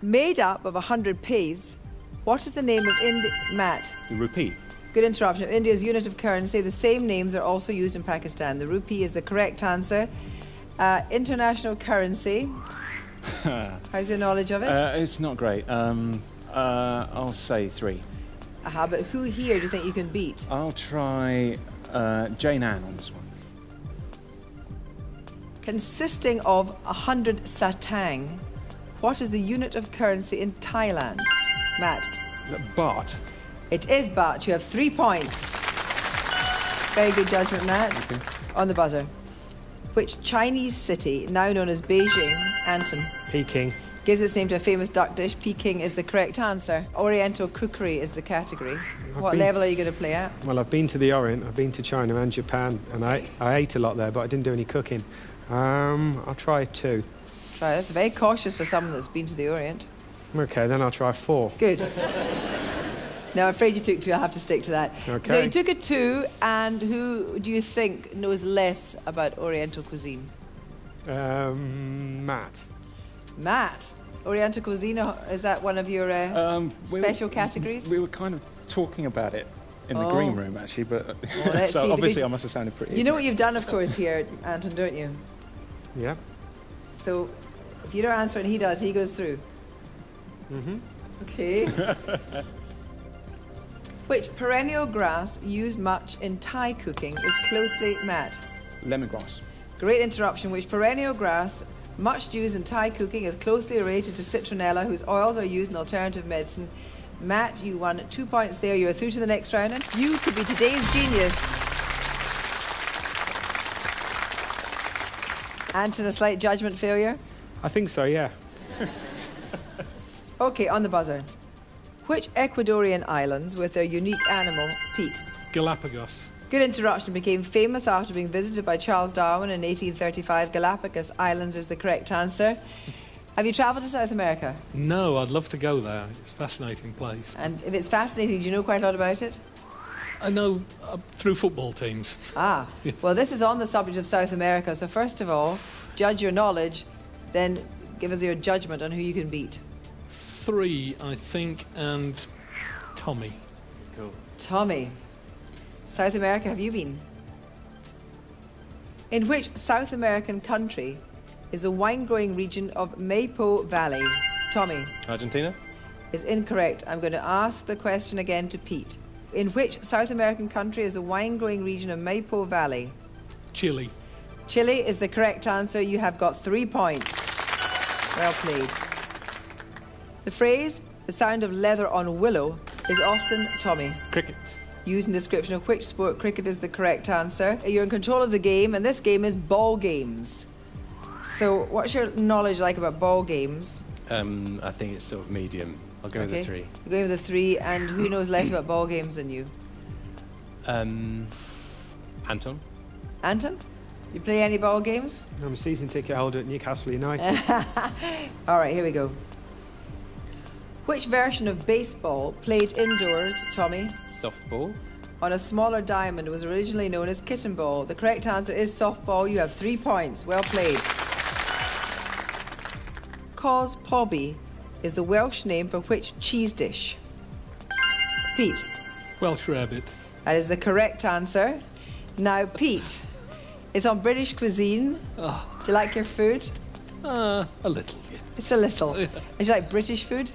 Made up of 100 pays, what is the name of India? Matt. The rupee. Good interruption. India's unit of currency. The same names are also used in Pakistan. The rupee is the correct answer. International currency. How's your knowledge of it? It's not great. I'll say 3. But who here do you think you can beat? I'll try Jane Ann on this one. Consisting of 100 satang, what is the unit of currency in Thailand? Matt. Baht. It is baht. You have 3 points. Very good judgment, Matt. Okay. On the buzzer. Which Chinese city, now known as Beijing, Anton, Peking, gives its name to a famous duck dish? Peking is the correct answer. Oriental cookery is the category. What level are you going to play at? Well, I've been to the Orient, I've been to China and Japan, and I ate a lot there, but I didn't do any cooking. I'll try 2. Try. That's very cautious for someone that's been to the Orient. Okay, then I'll try 4. Good. No, I'm afraid you took 2. I'll have to stick to that. Okay. So you took a 2, and who do you think knows less about Oriental cuisine? Matt. Matt. Oriental cuisine, is that one of your special categories? We were kind of talking about it in the green room, actually, but so obviously I must have sounded pretty. You know what you've done, of course, here, Anton, don't you? Yeah. So if you don't answer and he does, he goes through. Mm-hmm. Okay. Which perennial grass used much in Thai cooking is closely Matt? Lemongrass. Great interruption. Which perennial grass much used in Thai cooking is closely related to citronella, whose oils are used in alternative medicine? Matt, you won 2 points there. You're through to the next round, and you could be today's genius. Anton, a slight judgment failure? I think so, yeah. Okay, on the buzzer. Which Ecuadorian islands, with their unique animal, Pete? Galapagos. Good interruption. Became famous after being visited by Charles Darwin in 1835. Galapagos Islands is the correct answer. Have you travelled to South America? No, I'd love to go there. It's a fascinating place. And if it's fascinating, do you know quite a lot about it? I know through football teams. Ah, well, this is on the subject of South America. So first of all, judge your knowledge, then give us your judgment on who you can beat. 3, I think, and Tommy. Cool. Tommy. South America, have you been? In which South American country is the wine-growing region of Maipo Valley? Tommy. Argentina. Is incorrect. I'm going to ask the question again to Pete. In which South American country is the wine-growing region of Maipo Valley? Chile. Chile is the correct answer. You have got 3 points. Well played. The phrase, the sound of leather on willow, is often, Tommy, Cricket. used in description of which sport? Cricket is the correct answer. You're in control of the game, and this game is ball games. So what's your knowledge like about ball games? I think it's sort of medium. I'll go with the 3. You're going with the 3, and who knows less about ball games than you? Anton? Anton? You play any ball games? I'm a season ticket holder at Newcastle United. All right, here we go. Which version of baseball played indoors, Tommy? Softball. On a smaller diamond was originally known as kitten ball. The correct answer is softball. You have 3 points. Well played. Cos Pobby is the Welsh name for which cheese dish? Pete. Welsh rarebit. That is the correct answer. Now, Pete, it's on British cuisine. Oh. Do you like your food? A little, yeah. It's a little. Yeah. And do you like British food?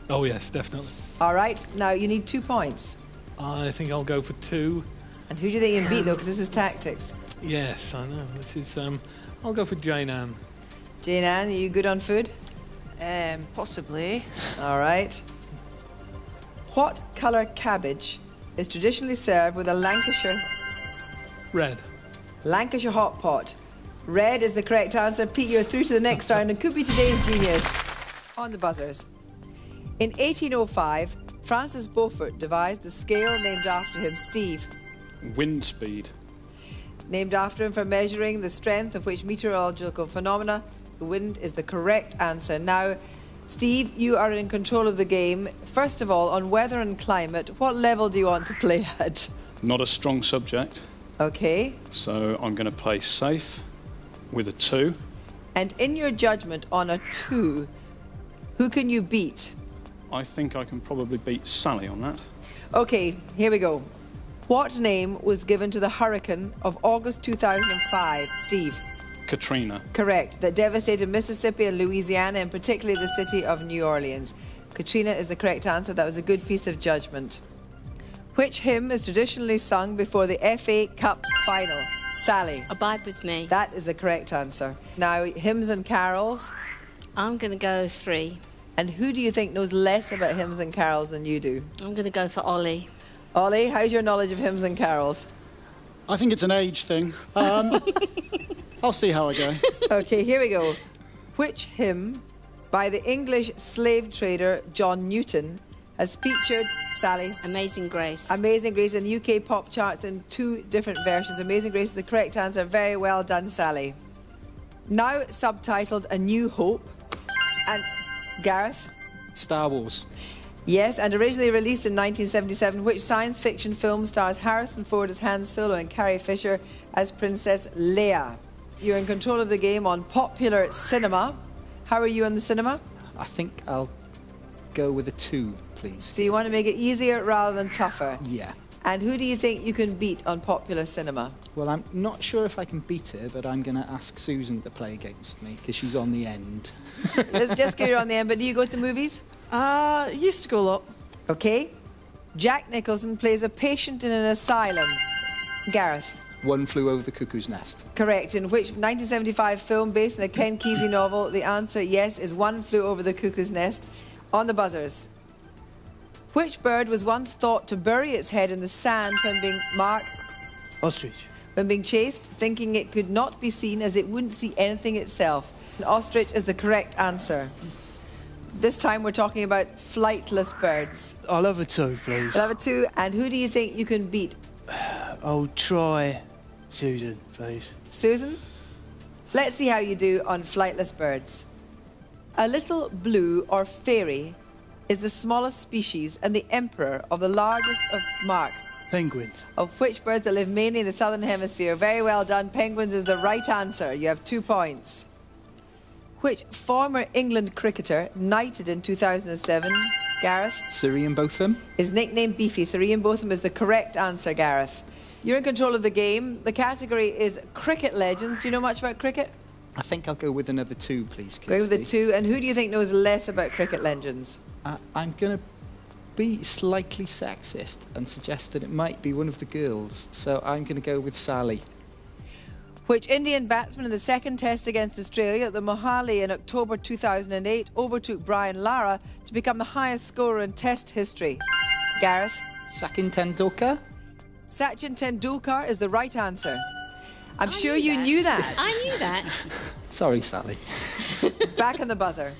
Oh, yes, definitely. All right. Now, you need 2 points. I think I'll go for 2. And who do you think you can beat, though? Because this is tactics. Yes, I know. This is, I'll go for Jane Ann. Jane Ann, are you good on food? Possibly. All right. What colour cabbage is traditionally served with a Red. Lancashire hot pot? Red is the correct answer. Pete, you're through to the next round and could be today's genius. On the buzzers. In 1805, Francis Beaufort devised the scale named after him, Steve. Wind speed. Named after him for measuring the strength of which meteorological phenomena. The wind is the correct answer. Now, Steve, you are in control of the game. First of all, on weather and climate, what level do you want to play at? Not a strong subject. Okay. So I'm going to play safe with a 2. And in your judgment on a 2, Who can you beat? I think I can probably beat Sally on that. Okay, here we go. What name was given to the hurricane of August 2005? Steve. Katrina. Correct. That devastated Mississippi and Louisiana, and particularly the city of New Orleans. Katrina is the correct answer. That was a good piece of judgment. Which hymn is traditionally sung before the FA Cup final? Sally. Abide with me. That is the correct answer. Now, hymns and carols. I'm going to go 3. And who do you think knows less about hymns and carols than you do? I'm going to go for Ollie. Ollie, how's your knowledge of hymns and carols? I think it's an age thing. I'll see how I go. Okay, here we go. Which hymn by the English slave trader John Newton has featured, Sally? Amazing Grace. Amazing Grace in the UK pop charts in 2 different versions. Amazing Grace is the correct answer. Very well done, Sally. Now subtitled A New Hope. And Gareth? Star Wars. Yes, and originally released in 1977, which science fiction film stars Harrison Ford as Han Solo and Carrie Fisher as Princess Leia? You're in control of the game on popular cinema. How are you on the cinema? I think I'll go with a 2, please. So you want to make it easier rather than tougher? Yeah. And who do you think you can beat on popular cinema? Well, I'm not sure if I can beat her, but I'm going to ask Susan to play against me because she's on the end. Let's just get her on the end. But do you go to the movies? Used to go a lot. Okay. Jack Nicholson plays a patient in an asylum. Gareth. One Flew Over the Cuckoo's Nest. Correct. In which 1975 film based on a Ken Kesey novel? The answer, yes, is One Flew Over the Cuckoo's Nest. On the buzzers. Which bird was once thought to bury its head in the sand when being Ostrich. when being chased, thinking it could not be seen as it wouldn't see anything itself? An ostrich is the correct answer. This time we're talking about flightless birds. I'll have a 2, please. I'll have a 2. And who do you think you can beat? I'll try Susan, please. Susan? Let's see how you do on flightless birds. A little blue or fairy is the smallest species and the emperor of the largest of Penguins. of which birds that live mainly in the southern hemisphere. Very well done. Penguins is the right answer. You have 2 points. Which former England cricketer knighted in 2007? Gareth? Sir Ian Botham. Is nicknamed Beefy. Sir Ian Botham is the correct answer, Gareth. You're in control of the game. The category is cricket legends. Do you know much about cricket? I think I'll go with another 2, please, Kirsty. Going with the 2. And who do you think knows less about cricket legends? I'm going to be slightly sexist and suggest that it might be one of the girls. So I'm going to go with Sally. Which Indian batsman in the second test against Australia at the Mohali in October 2008 overtook Brian Lara to become the highest scorer in test history? Gareth? Sachin Tendulkar. Sachin Tendulkar is the right answer. I'm sure you knew that. I knew that. Sorry, Sally. Back on the buzzer.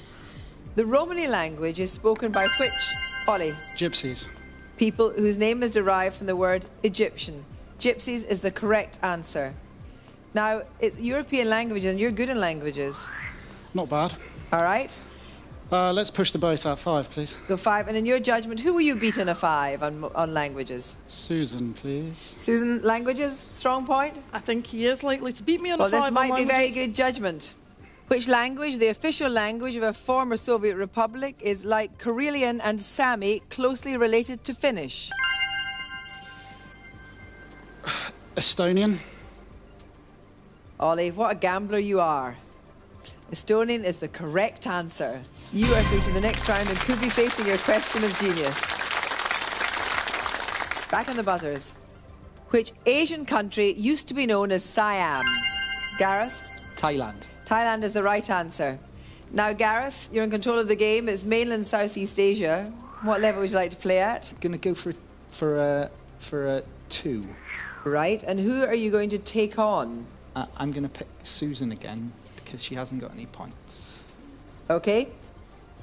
The Romani language is spoken by which, Ollie? Gypsies. People whose name is derived from the word Egyptian. Gypsies is the correct answer. Now, it's European languages, and you're good in languages. Not bad. All right? Let's push the boat out 5, please. Go 5. And in your judgment, who will you beat in a 5 on languages? Susan, please. Susan, languages, strong point? I think he is likely to beat me on a 5 Well, on this might be languages. very good judgment. Which language, the official language of a former Soviet republic, is like Karelian and Sami closely related to Finnish? Estonian. Ollie, what a gambler you are. Estonian is the correct answer. You are through to the next round and could be facing your question of genius. Back on the buzzers. Which Asian country used to be known as Siam? Gareth? Thailand. Thailand is the right answer. Now, Gareth, you're in control of the game. It's mainland Southeast Asia. What level would you like to play at? I'm going to go for a 2. Right, and who are you going to take on? I'm going to pick Susan again because she hasn't got any points. Okay.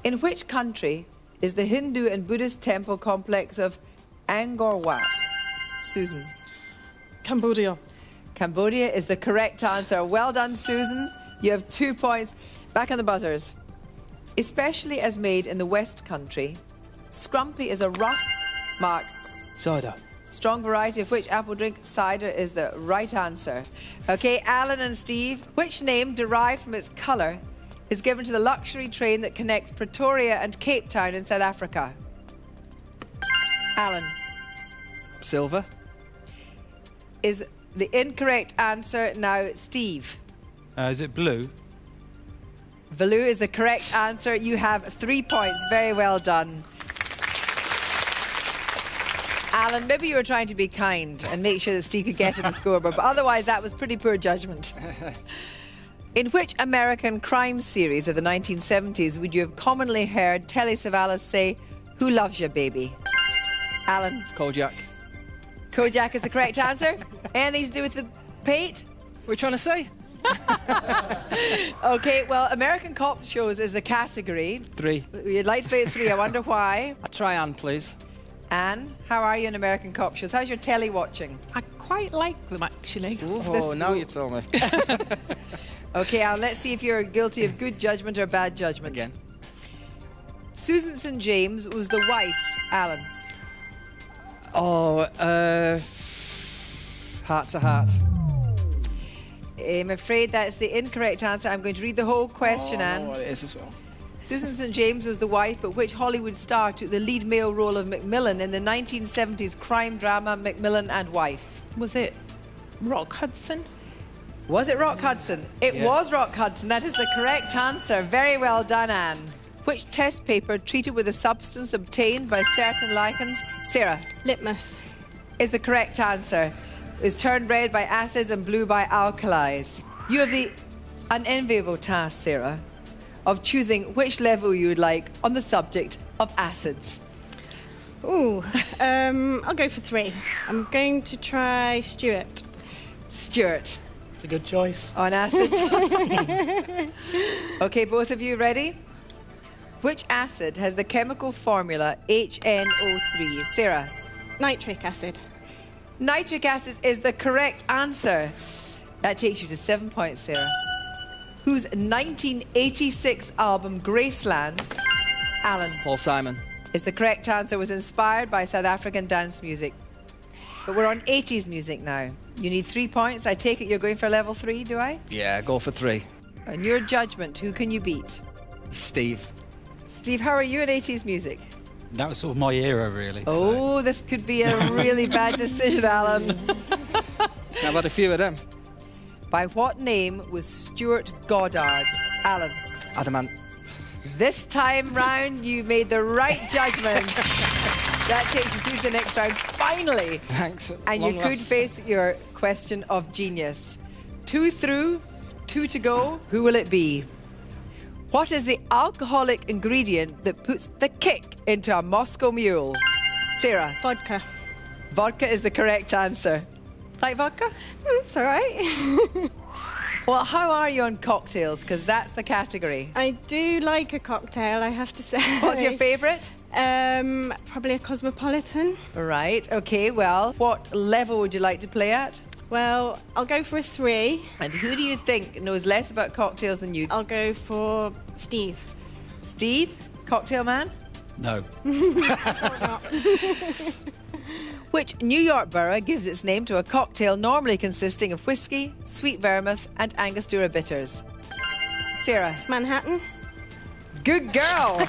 In which country is the Hindu and Buddhist temple complex of Angkor Wat? Susan. Cambodia. Cambodia is the correct answer. Well done, Susan. You have 2 points. Back on the buzzers. Especially as made in the West Country, scrumpy is a rough, Cider. strong variety of which apple drink? Cider is the right answer. Okay, Alan and Steve, which name derived from its colour is given to the luxury train that connects Pretoria and Cape Town in South Africa? Alan. Silver. Is the incorrect answer now, Steve? Is it blue? Blue is the correct answer. You have 3 points. Very well done. Alan, maybe you were trying to be kind and make sure that Steve could get in the scoreboard, but otherwise that was pretty poor judgment. In which American crime series of the 1970s would you have commonly heard Telly Savalas say, "Who loves you, baby"? Alan. Kojak. Kojak is the correct answer. Anything to do with the pate? We're trying to say? Okay, well, American cop shows is the category. 3. You'd like to play at 3. I wonder why. Try Anne, please. Anne, how are you in American cop shows? How's your telly watching? I quite like them, actually. Oh, now you tell me. Okay, Alan, let's see if you're guilty of good judgment or bad judgment. Again. Susan St. James was the wife, Alan. Oh, heart to heart. I'm afraid that's the incorrect answer. I'm going to read the whole question, Anne. I know what it is as well. Susan St. James was the wife but which Hollywood star took the lead male role of Macmillan in the 1970s crime drama Macmillan and Wife? Was it Rock Hudson? Was it Rock Hudson? It was Rock Hudson. That is the correct answer. Very well done, Anne. Which test paper treated with a substance obtained by certain lichens? Sarah. Litmus. Is the correct answer. Is turned red by acids and blue by alkalis. You have the unenviable task, Sarah, of choosing which level you would like on the subject of acids. Ooh, I'll go for 3. I'm going to try Stuart. Stuart. It's a good choice. On acids. Okay, both of you ready? Which acid has the chemical formula HNO3? Sarah. Nitric acid. Nitric acid is the correct answer. That takes you to 7 points, Sarah. Whose 1986 album Graceland, Alan, Paul Simon, is the correct answer, was inspired by South African dance music. But we're on 80s music now. You need 3 points. I take it you're going for level 3, do I? Yeah, go for 3. And your judgment, who can you beat? Steve. Steve, how are you in 80s music? That was sort of my era, really. Oh, this could be a really bad decision, Alan. I've had a few of them. By what name was Stuart Goddard? Alan. Adamant. This time round, you made the right judgment. That takes you through to the next round, finally. Thanks. And you could face your question of genius. 2 through, 2 to go. Who will it be? What is the alcoholic ingredient that puts the kick into a Moscow Mule? Sarah. Vodka. Vodka is the correct answer. Like vodka? It's all right. Well, how are you on cocktails? Because that's the category. I do like a cocktail, I have to say. What's your favourite? Probably a cosmopolitan. Right, okay, well, what level would you like to play at? Well, I'll go for a 3. And who do you think knows less about cocktails than you? I'll go for Steve. Steve? Cocktail man? No. Which New York borough gives its name to a cocktail normally consisting of whiskey, sweet vermouth and Angostura bitters? Sarah. Manhattan. Good girl.